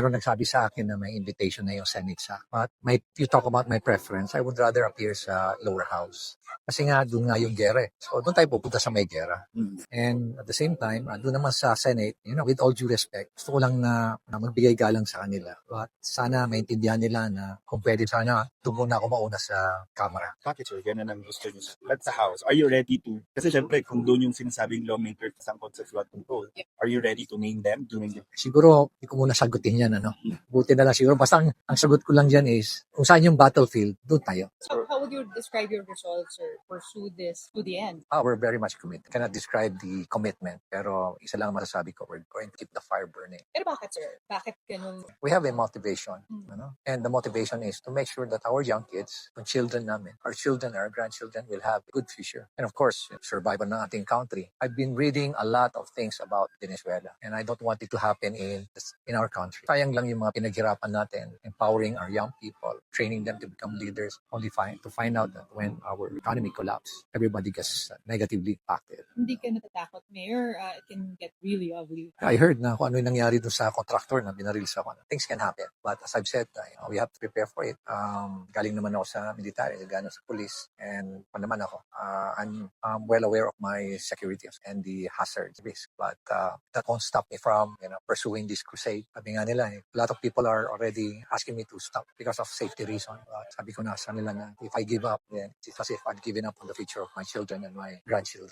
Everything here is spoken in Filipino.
Pero nagsabi sa akin na may invitation na yung Senate sa. But you talk about my preference, I would rather appear sa lower house. Kasi nga, doon nga yung gera eh. So, doon tayo pupunta sa may gera. And at the same time, doon naman sa Senate, with all due respect, gusto ko lang na magbigay galang sa kanila. But sana maintindihan nila na kung pwede sana, doon muna ako mauna sa Kamara. Bakit sir? Ganun ang gusto niyo. But sa House, are you ready to? Kasi syempre, kung doon yung sinasabing lawmakers sangkot sa flood control, are you ready to name them during the... Siguro, hindi ko muna sagutin yan, Buti na lang siguro. Basta ang sagot ko lang dyan is, kung saan yung battlefield, doon tayo. So how would you describe your resolve, sir, pursue this to the end? We're very much committed. Cannot describe the commitment, pero isa lang masasabi ko, we're going to keep the fire burning. Pero bakit, sir? Bakit ganun? We have a motivation, and the motivation is to make sure that our young kids, our children namin, our children, our grandchildren will have a good future. And of course, survival ng ating country. I've been reading a lot of things about Venezuela, and I don't want it to happen in our country. Sayang lang yung mga pinaghirapan natin, empowering our young people, training them to become leaders, only to find out that when our economy collapses, everybody gets negatively impacted. Hindi ka natatakot, Mayor? It can get really ugly. I heard na kung ano yung nangyari dun sa contractor na binaril sa kanya. Things can happen. But as I've said, we have to prepare for it. Galing naman ako sa military, gano'n sa police. And pa naman ako, I'm well aware of my security and the hazards risk. But that won't stop me from pursuing this crusade. Sabi nga nila, a lot of people are already asking me to stop because of safety reasons. Sabi ko na sa nila na if I give up, then it's as if I've given up on the future of my children and my grandchildren.